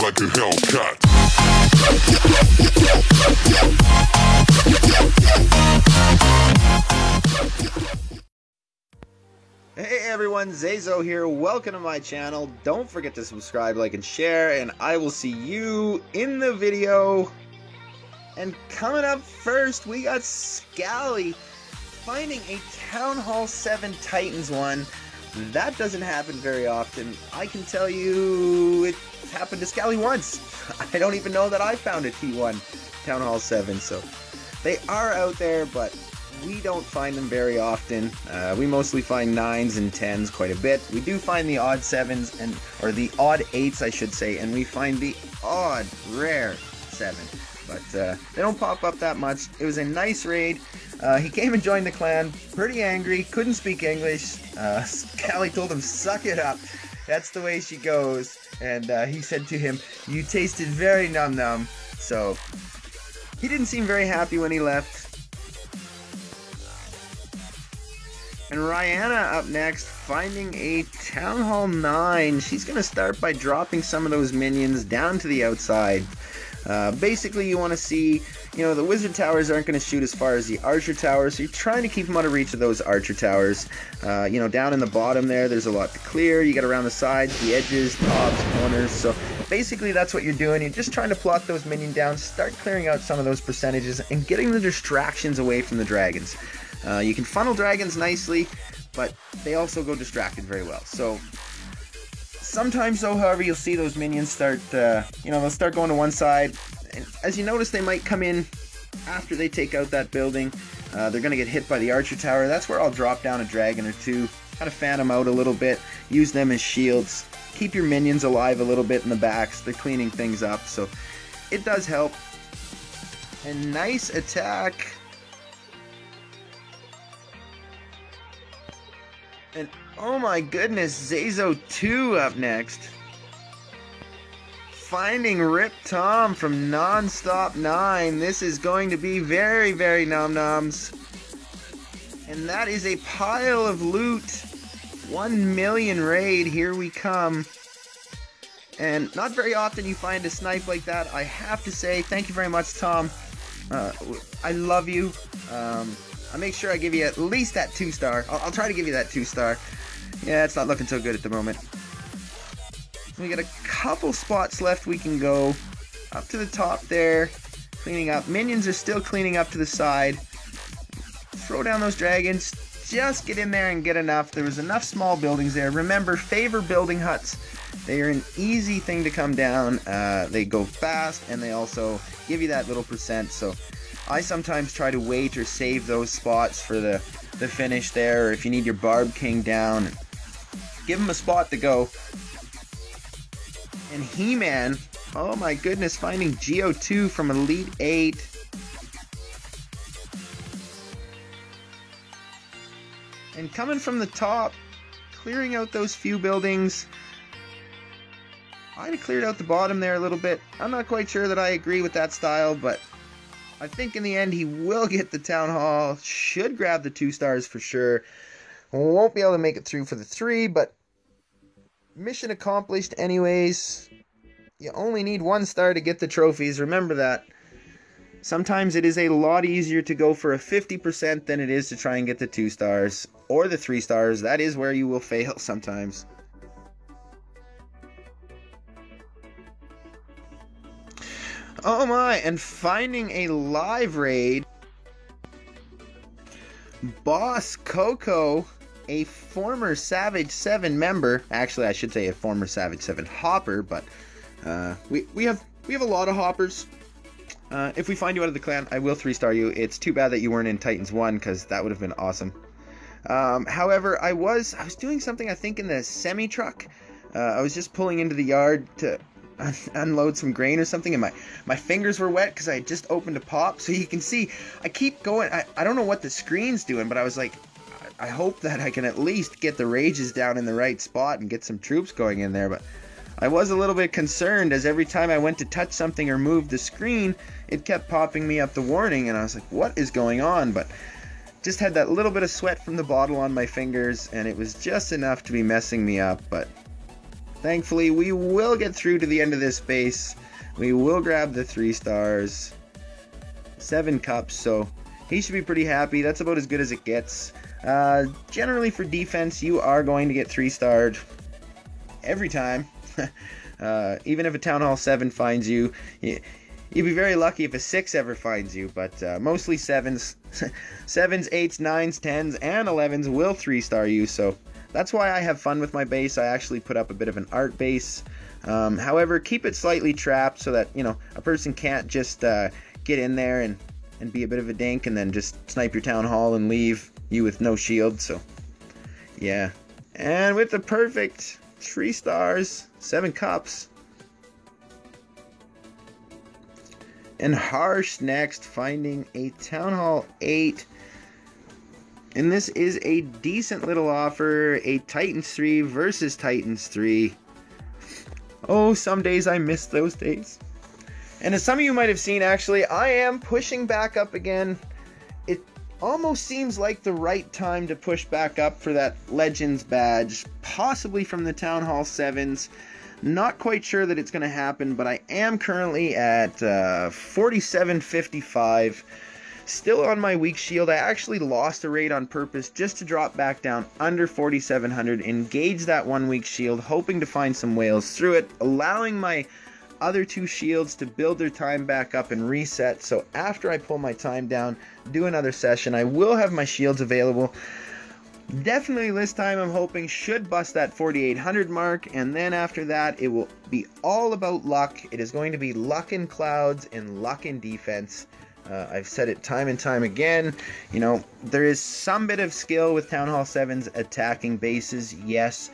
like a Hellcat. Hey everyone, ZaiZoe here. Welcome to my channel. Don't forget to subscribe, like, and share, and I will see you in the video. And coming up first, we got Scally finding a Town Hall 7 Titans one. That doesn't happen very often. I can tell you it happened to Scally once. I don't even know that I found a T1 Town Hall 7, so they are out there, but we don't find them very often. We mostly find 9s and 10s quite a bit. We do find the odd 7s, or the odd 8s I should say, and we find the odd rare 7. But they don't pop up that much. It was a nice raid. He came and joined the clan, pretty angry, couldn't speak English. Scally told him, suck it up. That's the way she goes. And he said to him, you tasted very num-num. So he didn't seem very happy when he left. And Rihanna up next, finding a Town Hall 9. She's going to start by dropping some of those minions down to the outside. Basically, you want to see, the wizard towers aren't going to shoot as far as the archer towers, so you're trying to keep them out of reach of those archer towers. Down in the bottom there's a lot to clear. You get around the sides, the edges, tops, corners. So basically, that's what you're doing. You're just trying to plot those minions down, start clearing out some of those percentages, and getting the distractions away from the dragons. You can funnel dragons nicely, but they also go distracted very well. So sometimes though, however, you'll see those minions start, they'll start going to one side. And as you notice, they might come in after they take out that building. They're going to get hit by the archer tower. That's where I'll drop down a dragon or two, kind of fan them out a little bit, use them as shields, keep your minions alive a little bit in the backs. They're cleaning things up, so it does help. And nice attack. And oh my goodness, ZaiZoe 2 up next. Finding Rip Tom from Nonstop 9. This is going to be very, very num-nums. And that is a pile of loot. 1 million raid, here we come. And not very often you find a snipe like that. I have to say, thank you very much, Tom. I love you. I'll make sure I give you at least that 2-star. I'll try to give you that 2-star. Yeah, it's not looking so good at the moment. We got a couple spots left we can go. Up to the top there. Cleaning up. Minions are still cleaning up to the side. Throw down those dragons. Just get in there and get enough. There was enough small buildings there. Remember, favor building huts. They are an easy thing to come down. They go fast, and they also give you that little percent. So I sometimes try to wait or save those spots for the finish there, or if you need your Barb King down, give him a spot to go. And He-Man, oh my goodness, finding Geo2 from Elite 8. And coming from the top, clearing out those few buildings. I'd have cleared out the bottom there a little bit. I'm not quite sure that I agree with that style, but I think in the end he will get the Town Hall. Should grab the 2 stars for sure. Won't be able to make it through for the 3, but mission accomplished anyways. You only need 1 star to get the trophies. Remember that. Sometimes it is a lot easier to go for a 50% than it is to try and get the 2 stars. Or the 3 stars. That is where you will fail sometimes. Oh my, and finding a live raid. Boss Coco, a former Savage 7 member. Actually, I should say a former Savage 7 hopper, but we have a lot of hoppers. If we find you out of the clan, I will 3-star you. It's too bad that you weren't in Titans 1, because that would have been awesome. However, I was doing something, I think, in the semi-truck. I was just pulling into the yard to unload some grain or something, and my fingers were wet because I had just opened a pop. So you can see I keep going. I don't know what the screen's doing, but I was like, I hope that I can at least get the rages down in the right spot and get some troops going in there. But I was a little bit concerned, as every time I went to touch something or move the screen, it kept popping me up the warning, and I was like, what is going on? But just had that little bit of sweat from the bottle on my fingers, and it was just enough to be messing me up. But thankfully, we will get through to the end of this base. We will grab the 3 stars. 7 cups, so he should be pretty happy. That's about as good as it gets. Generally for defense, you are going to get 3-starred every time. Even if a Town Hall 7 finds you, you'd be very lucky if a 6 ever finds you, but mostly 7s, 7s, 8s, 9s, 10s, and 11s will 3-star you, so that's why I have fun with my base. I actually put up a bit of an art base. However, keep it slightly trapped so that, you know, a person can't just get in there and be a bit of a dink and then just snipe your Town Hall and leave you with no shield, so yeah. And with the perfect 3 stars, 7 cups. And Harsh next, finding a Town Hall 8. And this is a decent little offer, a Titans 3 versus Titans 3. Oh, some days I miss those days. And as some of you might have seen, actually, I am pushing back up again. It almost seems like the right time to push back up for that Legends badge, possibly from the Town Hall 7s. Not quite sure that it's going to happen, but I am currently at 4755. Still on my weak shield. I actually lost a raid on purpose just to drop back down under 4700, engage that 1 weak shield, hoping to find some whales through it, allowing my other 2 shields to build their time back up and reset. So after I pull my time down, do another session, I will have my shields available. Definitely this time I'm hoping should bust that 4800 mark, and then after that it will be all about luck. It is going to be luck in clouds and luck in defense. I've said it time and time again, you know, there is some bit of skill with Town Hall 7's attacking bases, yes,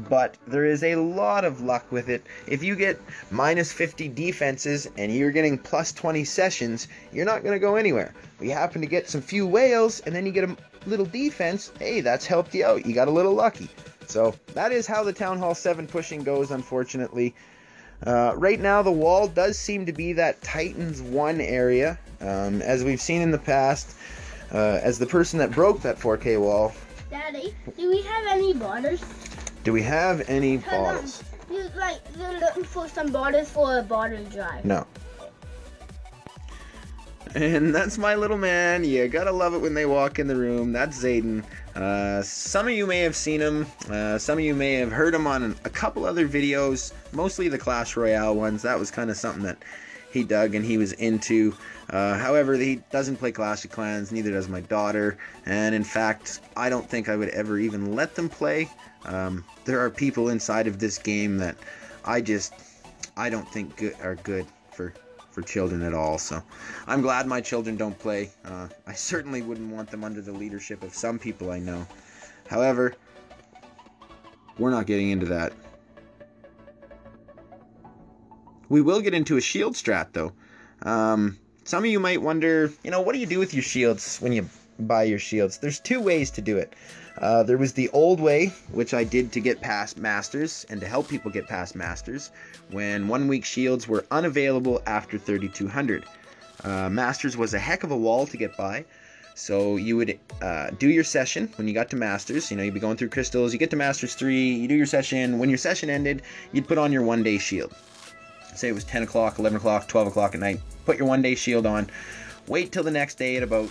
but there is a lot of luck with it. If you get minus 50 defenses and you're getting plus 20 sessions, you're not going to go anywhere. We happen to get some few whales and then you get a little defense, hey, that's helped you out. You got a little lucky. So that is how the Town Hall 7 pushing goes, unfortunately. Right now the wall does seem to be that Titans 1 area, as we've seen in the past, as the person that broke that 4K wall. Daddy, do we have any borders? Do we have any bottles? They're looking for some borders for a bottle drive. No. And that's my little man. You gotta love it when they walk in the room. That's Zayden. Some of you may have seen him. Some of you may have heard him on a couple other videos, mostly the Clash Royale ones. That was kind of something that he dug and he was into. However, he doesn't play Clash of Clans, neither does my daughter. And in fact, I don't think I would ever even let them play. There are people inside of this game that I don't think are good for children at all, so I'm glad my children don't play. I certainly wouldn't want them under the leadership of some people I know. However, we're not getting into that. We will get into a shield strat though. Some of you might wonder, you know, what do you do with your shields when you buy your shields? There's 2 ways to do it. There was the old way, which I did to get past Masters and to help people get past Masters, when 1 week shields were unavailable after 3200. Masters was a heck of a wall to get by, so you would do your session when you got to Masters. You know, you'd be going through crystals, you get to Masters 3, you do your session. When your session ended, you'd put on your 1 day shield. Say it was 10 o'clock, 11 o'clock, 12 o'clock at night. Put your 1 day shield on. Wait till the next day at about,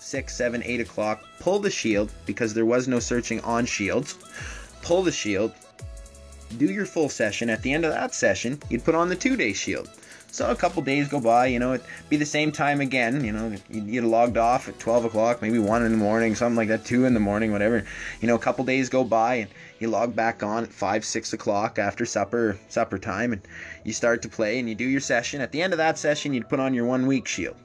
6, 7, 8 o'clock. Pull the shield, because there was no searching on shields. Pull the shield. Do your full session. At the end of that session, you'd put on the 2 day shield. So a couple days go by, it'd be the same time again, you'd logged off at 12 o'clock, maybe 1 in the morning, something like that, 2 in the morning, whatever. A couple days go by and you log back on at 5, 6 o'clock after supper time, and you start to play and you do your session. At the end of that session, you'd put on your 1 week shield.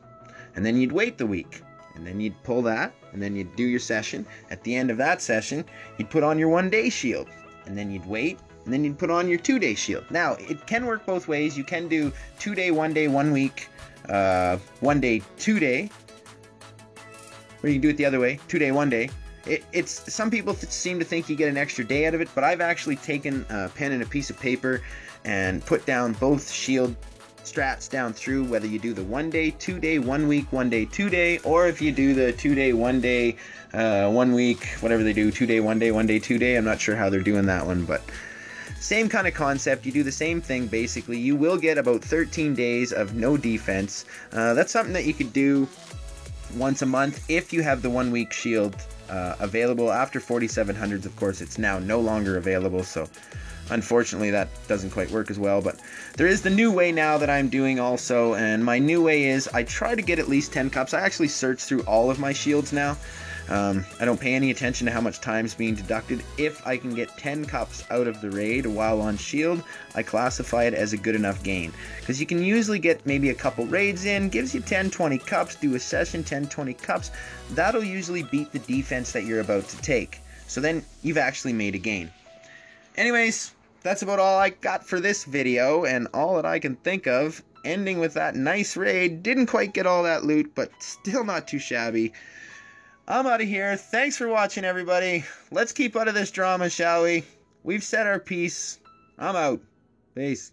And then you'd wait the week. And then you'd pull that, and then you'd do your session. At the end of that session, you'd put on your 1 day shield. And then you'd wait, and then you'd put on your 2 day shield. Now, it can work both ways. You can do 2 day, 1 day, 1 week, 1 day, 2 day. Or you can do it the other way, 2 day, 1 day. It's some people seem to think you get an extra day out of it, but I've actually taken a pen and a piece of paper and put down both shield strats down through, whether you do the 1 day, 2 day, 1 week, 1 day, 2 day, or if you do the 2 day, 1 day, 1 week, whatever they do, 2 day, 1 day, 1 day, 2 day. I'm not sure how they're doing that one, but Same kind of concept, you do the same thing basically. You will get about 13 days of no defense. That's something that you could do once a month if you have the 1 week shield available. After 4700s, of course, it's now no longer available, so unfortunately that doesn't quite work as well. But there is the new way now that I'm doing also, and my new way is I try to get at least 10 cups. I actually search through all of my shields now. I don't pay any attention to how much time's being deducted. If I can get 10 cups out of the raid while on shield, I classify it as a good enough gain. Because you can usually get maybe a couple raids in, gives you 10-20 cups, do a session, 10-20 cups. That'll usually beat the defense that you're about to take. So then you've actually made a gain. Anyways, that's about all I got for this video, and all that I can think of, ending with that nice raid. Didn't quite get all that loot, but still not too shabby. I'm out of here. Thanks for watching, everybody. Let's keep out of this drama, shall we? We've said our piece. I'm out. Peace.